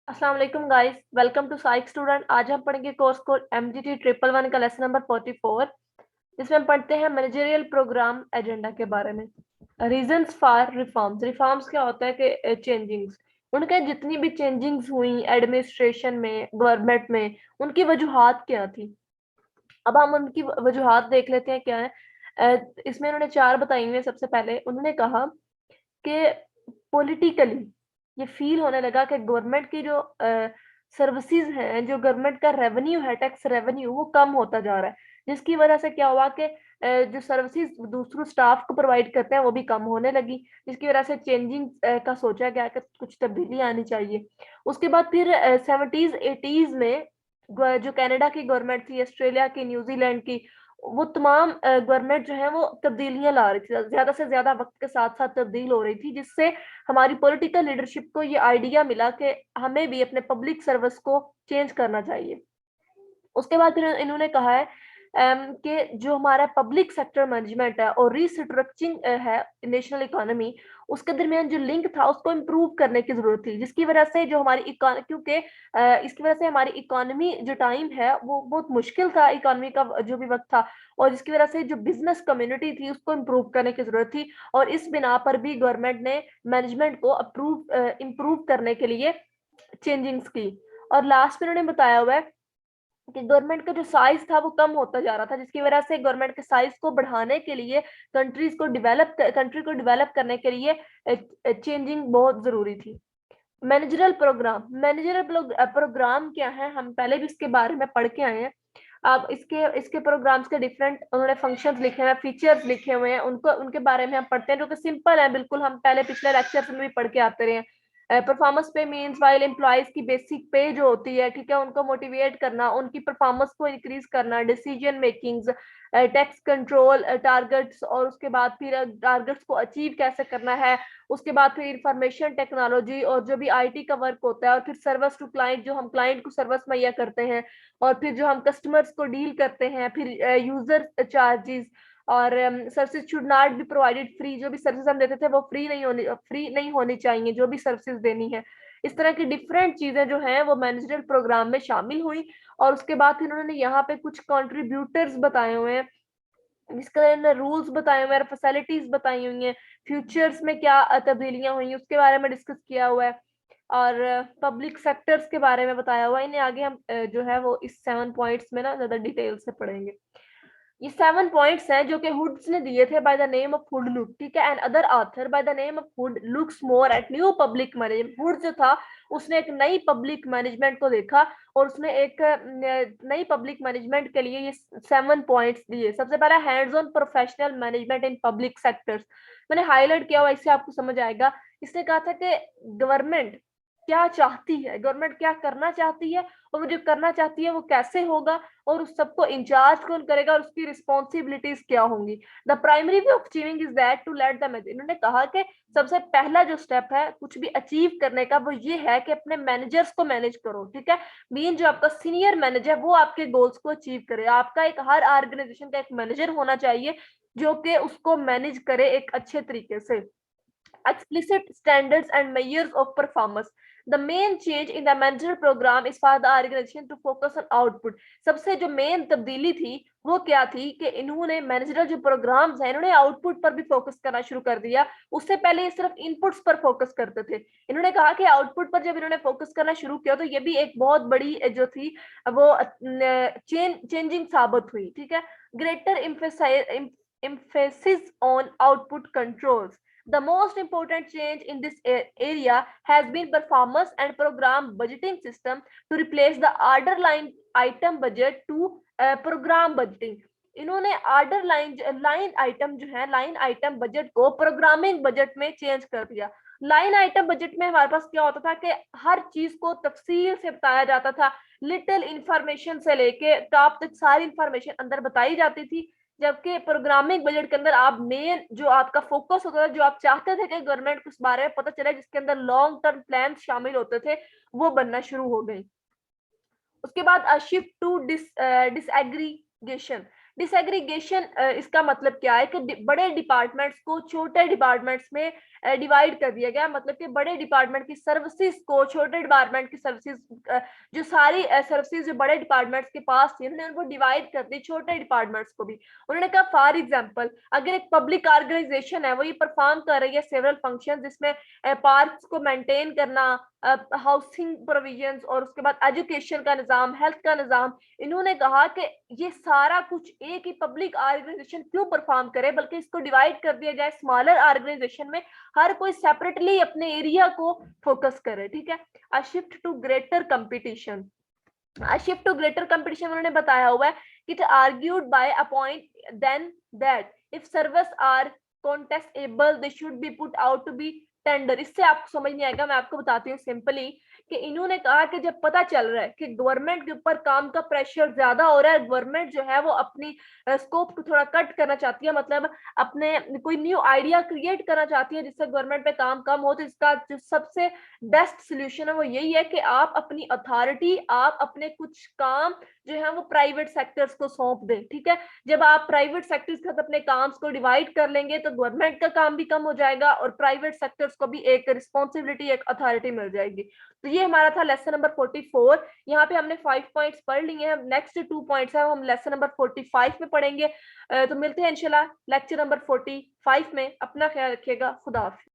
अस्सलाम वालेकुम guys, welcome to psych student. आज हम पढ़ेंगे कोर्स कोड MGT 111 का लेसन नंबर 44, जिसमें हम पढ़ते हैं मैनेजरियल प्रोग्राम एजेंडा के बारे में। Reasons for reforms. रिफॉर्म्स क्या होता है कि चेंजिंग्स, उनके जितनी भी चेंजिंग्स हुई एडमिनिस्ट्रेशन में, गवर्नमेंट में, उनकी वजूहात क्या थी। अब हम उनकी वजूहात देख लेते हैं क्या है। इसमें उन्होंने चार बताई हुई हैं। सबसे पहले उन्होंने कहा कि पॉलिटिकली ये फील होने लगा कि गवर्नमेंट की जो सर्विसेज हैं, जो गवर्नमेंट का रेवेन्यू है, टैक्स रेवेन्यू, वो कम होता जा रहा है। जिसकी वजह से क्या हुआ कि जो सर्विसेज दूसरों स्टाफ को प्रोवाइड करते हैं वो भी कम होने लगी। जिसकी वजह से चेंजिंग का सोचा गया कि कुछ तब्दीली आनी चाहिए। उसके बाद फिर 70s 80s में जो कनाडा की गवर्नमेंट थी, ऑस्ट्रेलिया की, न्यूजीलैंड की, वो तमाम गवर्नमेंट जो है वो तब्दीलियां ला रही थी, ज्यादा से ज्यादा वक्त के साथ साथ तब्दील हो रही थी, जिससे हमारी पॉलिटिकल लीडरशिप को ये आइडिया मिला कि हमें भी अपने पब्लिक सर्विस को चेंज करना चाहिए। उसके बाद फिर इन्होंने कहा है कि जो हमारा पब्लिक सेक्टर मैनेजमेंट है और रिस्ट्रक्चरिंग है नेशनल इकोनॉमी, उसके दरमियान जो लिंक था उसको इम्प्रूव करने की जरूरत थी। जिसकी वजह से जो हमारी क्योंकि इसकी वजह से हमारी इकोनॉमी जो टाइम है वो बहुत मुश्किल था, इकोनॉमी का जो भी वक्त था, और जिसकी वजह से जो बिजनेस कम्युनिटी थी उसको इम्प्रूव करने की जरूरत थी। और इस बिना पर भी गवर्नमेंट ने मैनेजमेंट को इम्प्रूव करने के लिए चेंजिंग्स की। और लास्ट में उन्होंने बताया हुआ है कि गवर्नमेंट का जो साइज था वो कम होता जा रहा था, जिसकी वजह से गवर्नमेंट के साइज को बढ़ाने के लिए, कंट्री को डेवलप करने के लिए चेंजिंग बहुत जरूरी थी। मैनेजरल प्रोग्राम क्या है, हम पहले भी इसके बारे में पढ़ के आए हैं। अब इसके इसके प्रोग्राम्स के डिफरेंट उन्होंने फंक्शंस लिखे हुए हैं, फीचर्स लिखे हुए हैं, उनको उनके बारे में हम पढ़ते हैं, जो कि सिंपल है बिल्कुल, हम पहले पिछले लेक्चर्स में भी पढ़ के आते रहे हैं। परफॉर्मेंस पे मीन्स वाइल एम्प्लॉयज की बेसिक पे जो होती है, ठीक है, उनको मोटिवेट करना, उनकी परफॉर्मेंस को इंक्रीज करना, decision makings, tax control, targets, और उसके बाद फिर टारगेट्स को अचीव कैसे करना है। उसके बाद फिर इंफॉर्मेशन टेक्नोलॉजी और जो भी आईटी का वर्क होता है, और फिर सर्विस टू क्लाइंट, जो हम क्लाइंट को सर्विस मुहैया करते हैं, और फिर जो हम कस्टमर्स को डील करते हैं, फिर यूजर चार्जेस, और services should not be provided free, जो भी सर्विस हम देते थे वो फ्री नहीं होनी चाहिए, जो भी सर्विसेज देनी है। इस तरह की डिफरेंट चीजें जो हैं वो मैनेजरियल प्रोग्राम में शामिल हुई। और उसके बाद फिर उन्होंने यहाँ पे कुछ कंट्रीब्यूटर्स बताए हुए हैं, जिसके अंदर रूल्स बताए हुए हैं, फैसिलिटीज बताई हुई हैं, फ्यूचर्स में क्या तब्दीलियां हुई उसके बारे में डिस्कस किया हुआ है, और पब्लिक सेक्टर्स के बारे में बताया हुआ है। इन्हें आगे हम जो है वो इस 7 पॉइंट्स में ना ज्यादा डिटेल से पढ़ेंगे। ये 7 पॉइंट्स हैं जो कि हुड्स ने दिए थे by the name of hood look, ठीक है, and other author by the name of hood looks more at new public management. Hood जो था उसने एक नई पब्लिक मैनेजमेंट को देखा, और उसने एक नई पब्लिक मैनेजमेंट के लिए ये 7 पॉइंट्स दिए। सबसे पहला, hands on professional management in public sectors. मैंने हाईलाइट किया हुआ, इससे आपको समझ आएगा। इसने कहा था कि गवर्नमेंट क्या चाहती है, गवर्नमेंट क्या करना चाहती है, और वो जो करना चाहती है वो कैसे होगा, और उस सबको इंचार्ज कौन करेगा, और उसकी रिस्पॉन्सिबिलिटीज क्या होंगी। The primary way of achieving is that to let the manager. इन्होंने कहा कि सबसे पहला जो स्टेप है कुछ भी अचीव करने का, वो ये है कि अपने मैनेजर्स को मैनेज करो, ठीक है। मीन जो आपका सीनियर मैनेजर वो आपके गोल्स को अचीव करे। आपका एक हर ऑर्गेनाइजेशन का एक मैनेजर होना चाहिए जो कि उसको मैनेज करे एक अच्छे तरीके से। explicit standards and measures of performance. The main change in the manager program is for the organization to focus on output. सबसे जो मेन तब्दीली थी वो क्या थी कि इन्होंने मैनेजरल जो प्रोग्राम्स हैं इन्होंने आउटपुट पर भी फोकस करना शुरू कर दिया। उससे पहले ये सिर्फ इनपुट्स पर फोकस करते थे। इन्होंने कहा कि आउटपुट पर जब इन्होंने फोकस करना शुरू किया तो ये भी एक बहुत बड़ी जो थी वो चेंजिंग साबित हुई, ठीक है। Greater emphasis on output controls. The most important change in this area has been performance and program budgeting system to replace the order line item budget to program budgeting. इन्होंने ऑर्डर लाइन आइटम जो है, line item budget को programming budget में change कर दिया। Line item budget में हमारे पास क्या होता था कि हर चीज को तफसील से बताया जाता था, लिटिल इंफॉर्मेशन से लेके टॉप तक सारी इंफॉर्मेशन अंदर बताई जाती थी। जबकि प्रोग्रामिंग बजट के अंदर आप मेन जो आपका फोकस होता था, जो आप चाहते थे कि गवर्नमेंट को इस बारे में पता चले, जिसके अंदर लॉन्ग टर्म प्लान शामिल होते थे, वो बनना शुरू हो गई। उसके बाद शिफ्ट टू डिसएग्रीगेशन। डिसएग्रीगेशन इसका मतलब क्या है कि बड़े डिपार्टमेंट्स को छोटे डिपार्टमेंट्स में डिवाइड कर दिया गया, मतलब कि बड़े डिपार्टमेंट की सर्विसेज को छोटे डिपार्टमेंट की सर्विसेज, जो सारी सर्विसेज जो बड़े डिपार्टमेंट्स के पास थी, उन्होंने उनको डिवाइड कर दी छोटे डिपार्टमेंट्स को भी। उन्होंने कहा फॉर एग्जांपल अगर एक पब्लिक ऑर्गेनाइजेशन है, वो ये परफॉर्म कर रही है सेवरल फंक्शन, जिसमें पार्क्स को मेंटेन करना, हाउसिंग प्रोविजंस और उसके बाद एजुकेशन का निज़ाम, हेल्थ का निज़ाम, इन्होंने कहा कि ये सारा कुछ एक ही पब्लिक ऑर्गेनाइजेशन क्यों परफॉर्म करे, बल्कि इसको डिवाइड कर दिया जाए स्मॉलर ऑर्गेनाइजेशन में, हर कोई सेपरेटली अपने एरिया को फोकस करे। ठीक है। A shift to greater competition, a shift to greater competition उन्होंने बताया हुआ है कि it argued by a point then that if service are contestable they should be put out to be tender. इससे आपको समझ नहीं आएगा, मैं आपको बताती हूँ सिंपली कि इन्होंने कहा कि जब पता चल रहा है कि गवर्नमेंट के ऊपर काम का प्रेशर ज्यादा हो रहा है, गवर्नमेंट जो है वो अपनी स्कोप को थोड़ा कट करना चाहती है, मतलब अपने कोई न्यू आइडिया क्रिएट करना चाहती है जिससे गवर्नमेंट पे काम कम हो, तो इसका जो सबसे बेस्ट सोल्यूशन है वो यही है कि आप अपनी अथॉरिटी, आप अपने कुछ काम जो है वो प्राइवेट सेक्टर्स को सौंप दें। ठीक है। जब आप प्राइवेट सेक्टर्स के साथ अपने काम को डिवाइड कर लेंगे तो गवर्नमेंट का काम भी कम हो जाएगा और प्राइवेट सेक्टर्स को भी एक रिस्पॉन्सिबिलिटी, एक अथॉरिटी मिल जाएगी। तो ये हमारा था लेसन नंबर 44। यहाँ पे हमने 5 पॉइंट्स पढ़ लिए हैं। नेक्स्ट 2 पॉइंट्स है हम लेसन नंबर 45 में पढ़ेंगे। तो मिलते हैं इंशाल्लाह लेक्चर नंबर 45 में। अपना ख्याल रखिएगा। खुदा हाफिज।